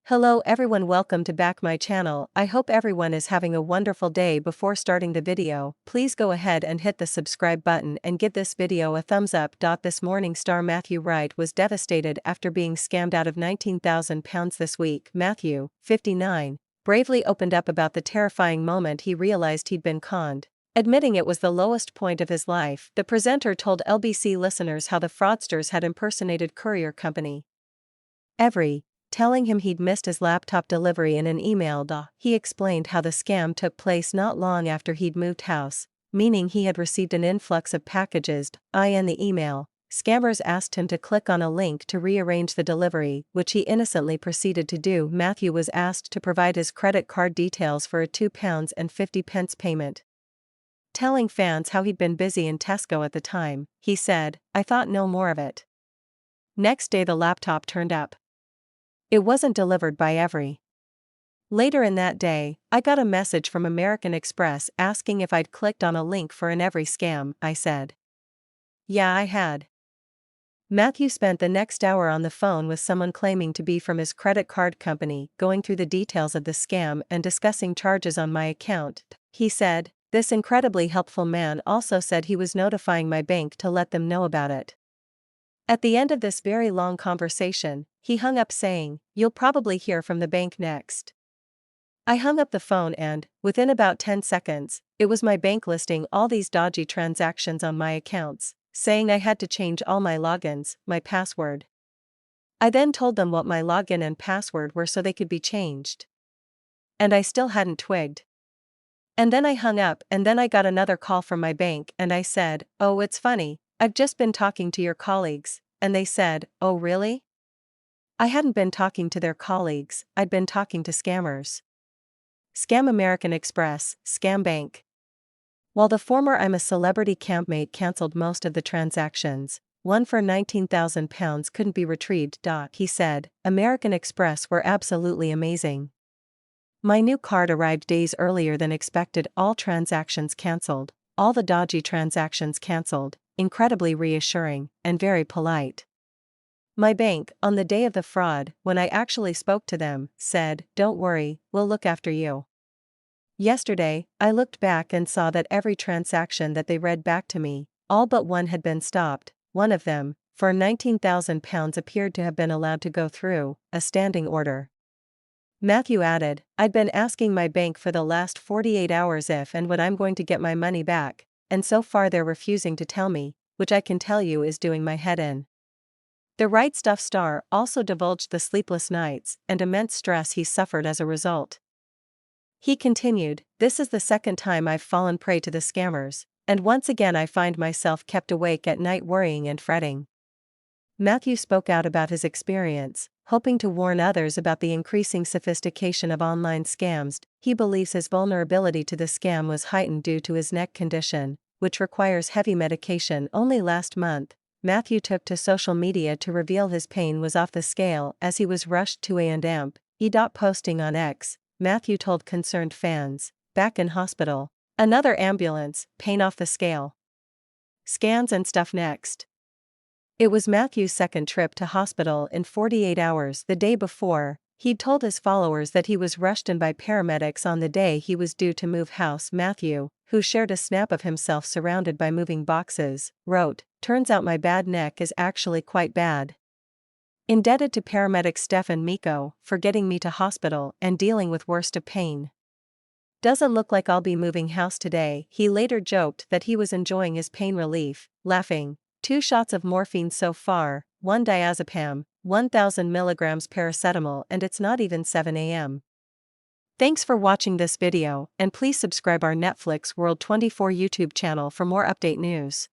Hello everyone, welcome to back my channel. I hope everyone is having a wonderful day. Before starting the video, please go ahead and hit the subscribe button and give this video a thumbs up. This morning star Matthew Wright was devastated after being scammed out of £19,000 this week. Matthew, 59, bravely opened up about the terrifying moment he realized he'd been conned. Admitting it was the lowest point of his life, the presenter told LBC listeners how the fraudsters had impersonated courier company telling him he'd missed his laptop delivery in an email. He explained how the scam took place not long after he'd moved house, meaning he had received an influx of packages. In the email, scammers asked him to click on a link to rearrange the delivery, which he innocently proceeded to do. Matthew was asked to provide his credit card details for a £2.50 payment. Telling fans how he'd been busy in Tesco at the time, he said, "I thought no more of it." Next day the laptop turned up. It wasn't delivered by Every. Later in that day, I got a message from American Express asking if I'd clicked on a link for an Every scam. I said, "Yeah, I had." Matthew spent the next hour on the phone with someone claiming to be from his credit card company, going through the details of the scam and discussing charges on my account. He said, "This incredibly helpful man also said he was notifying my bank to let them know about it." At the end of this very long conversation, he hung up saying, "You'll probably hear from the bank next." I hung up the phone and, within about 10 seconds, it was my bank listing all these dodgy transactions on my accounts, saying I had to change all my logins, my password. I then told them what my login and password were so they could be changed. And I still hadn't twigged. And then I hung up, and then I got another call from my bank and I said, "Oh, it's funny, I've just been talking to your colleagues," and they said, "Oh really?" I hadn't been talking to their colleagues, I'd been talking to scammers. Scam American Express, scam bank. While the former I'm a Celebrity campmate cancelled most of the transactions, one for £19,000 couldn't be retrieved. He said, "American Express were absolutely amazing. My new card arrived days earlier than expected, all transactions cancelled, all the dodgy transactions cancelled, incredibly reassuring, and very polite." My bank, on the day of the fraud, when I actually spoke to them, said, "Don't worry, we'll look after you." Yesterday, I looked back and saw that every transaction that they read back to me, all but one had been stopped. One of them, for £19,000, appeared to have been allowed to go through, a standing order. Matthew added, "I'd been asking my bank for the last 48 hours if and when I'm going to get my money back, and so far they're refusing to tell me, which I can tell you is doing my head in." The Right Stuff star also divulged the sleepless nights and immense stress he suffered as a result. He continued, "This is the second time I've fallen prey to the scammers, and once again I find myself kept awake at night worrying and fretting." Matthew spoke out about his experience, hoping to warn others about the increasing sophistication of online scams. He believes his vulnerability to the scam was heightened due to his neck condition, which requires heavy medication. Only last month, Matthew took to social media to reveal his pain was off the scale as he was rushed to A&E. Posting on X, Matthew told concerned fans, "Back in hospital. Another ambulance, pain off the scale. Scans and stuff next." It was Matthew's second trip to hospital in 48 hours. The day before, he'd told his followers that he was rushed in by paramedics on the day he was due to move house. Matthew, who shared a snap of himself surrounded by moving boxes, wrote, "Turns out my bad neck is actually quite bad. Indebted to paramedic Stefan Miko for getting me to hospital and dealing with worst of pain. Doesn't look like I'll be moving house today." He later joked that he was enjoying his pain relief, laughing, "2 shots of morphine so far, 1 diazepam, 1000 milligrams paracetamol, and it's not even 7 a.m. Thanks for watching this video, and please subscribe our Netflix World 24 YouTube channel for more update news.